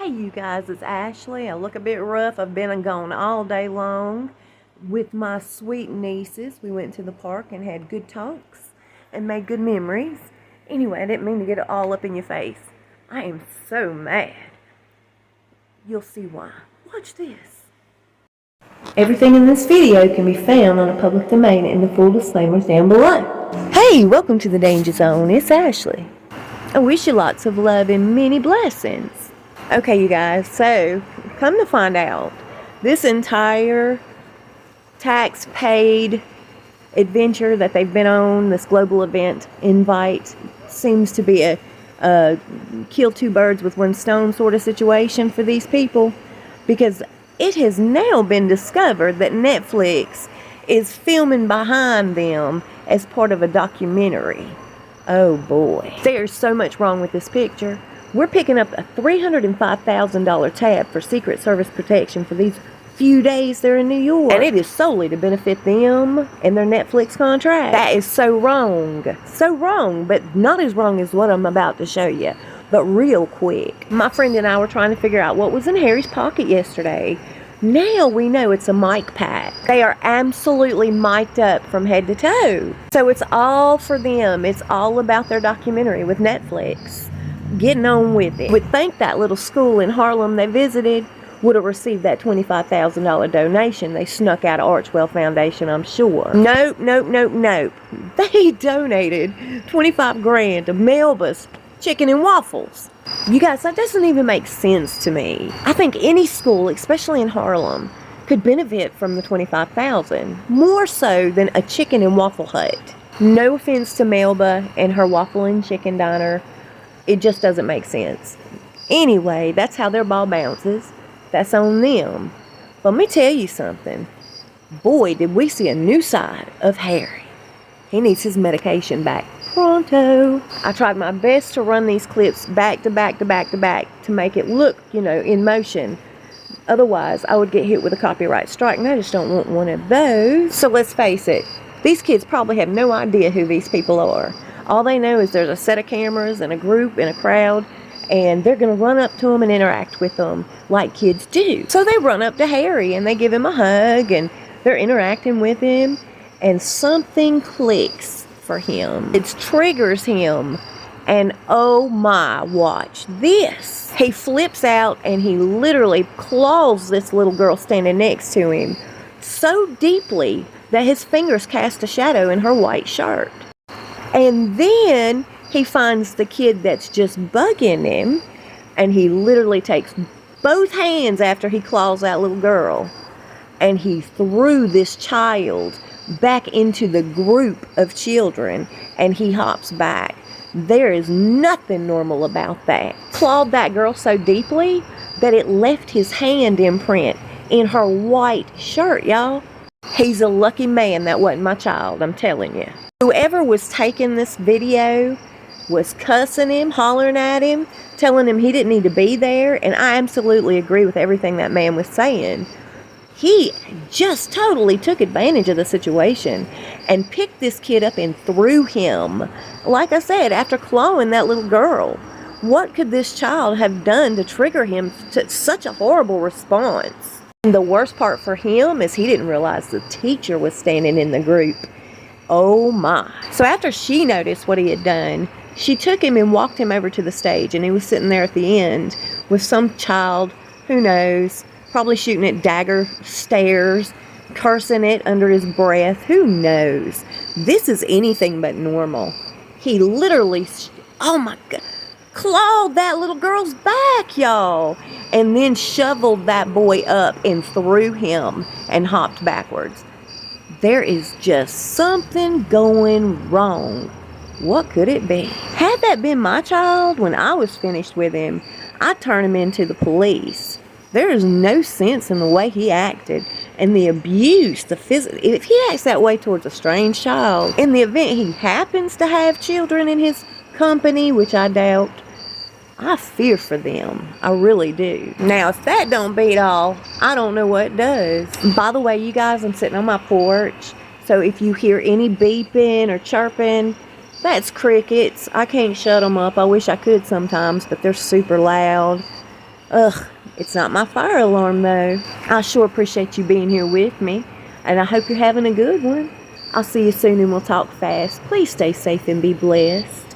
Hey you guys, it's Ashley. I look a bit rough. I've been gone all day long with my sweet nieces. We went to the park and had good talks and made good memories. Anyway, I didn't mean to get it all up in your face. I am so mad. You'll see why. Watch this. Everything in this video can be found on a public domain in the full disclaimers down below. Hey, welcome to the Danger Zone. It's Ashley. I wish you lots of love and many blessings. Okay, you guys, so come to find out, this entire tax-paid adventure that they've been on, this global event invite, seems to be a kill two birds with one stone sort of situation for these people, because it has now been discovered that Netflix is filming behind them as part of a documentary. Oh boy. There's so much wrong with this picture. We're picking up a $305,000 tab for Secret Service protection for these few days they're in New York. And it is solely to benefit them and their Netflix contract. That is so wrong. So wrong, but not as wrong as what I'm about to show you. But real quick. My friend and I were trying to figure out what was in Harry's pocket yesterday. Now we know it's a mic pack. They are absolutely mic'd up from head to toe. So it's all for them. It's all about their documentary with Netflix. Getting on with it. Would think that little school in Harlem they visited would have received that $25,000 donation they snuck out of Archwell Foundation, I'm sure. Nope. They donated 25 grand to Melba's chicken and waffles. You guys, that doesn't even make sense to me. I think any school, especially in Harlem, could benefit from the $25,000 more so than a chicken and waffle hut. No offense to Melba and her waffle and chicken diner. It just doesn't make sense. Anyway, that's how their ball bounces. That's on them. But let me tell you something. Boy, did we see a new side of Harry. He needs his medication back pronto. I tried my best to run these clips back to back to make it look, in motion. Otherwise, I would get hit with a copyright strike, and I just don't want one of those. So let's face it. These kids probably have no idea who these people are. All they know is there's a set of cameras and a group and a crowd, and they're going to run up to them and interact with them like kids do. So they run up to Harry and they give him a hug and they're interacting with him, and something clicks for him. It triggers him, and oh my, watch this. He flips out and he literally claws this little girl standing next to him so deeply that his fingers cast a shadow in her white shirt. And then he finds the kid that's just bugging him, and he literally takes both hands after he claws that little girl, and he threw this child back into the group of children, and he hops back. There is nothing normal about that. Clawed that girl so deeply that it left his hand imprint in her white shirt, y'all. He's a lucky man that wasn't my child, I'm telling you. Whoever was taking this video was cussing him, hollering at him, telling him he didn't need to be there, and I absolutely agree with everything that man was saying. He just totally took advantage of the situation and picked this kid up and threw him. Like I said, after clawing that little girl. What could this child have done to trigger him to such a horrible response? And the worst part for him is he didn't realize the teacher was standing in the group. Oh my. So after she noticed what he had done, she took him and walked him over to the stage, and he was sitting there at the end with some child, who knows, probably shooting at dagger stares, cursing it under his breath, who knows. This is anything but normal. He literally, oh my God, clawed that little girl's back, y'all, and then shoveled that boy up and threw him and hopped backwards. There is just something going wrong. What could it be? Had that been my child, when I was finished with him, I'd turn him into the police. There is no sense in the way he acted, and the abuse, the physical. If he acts that way towards a strange child, in the event he happens to have children in his company, which I doubt, I fear for them. I really do. Now, if that don't beat all, I don't know what does. By the way, you guys, I'm sitting on my porch. So if you hear any beeping or chirping, That's crickets. I can't shut them up. I wish I could sometimes, but they're super loud. Ugh, it's not my fire alarm though. I sure appreciate you being here with me, and I hope you're having a good one. I'll see you soon and we'll talk fast. Please stay safe and be blessed.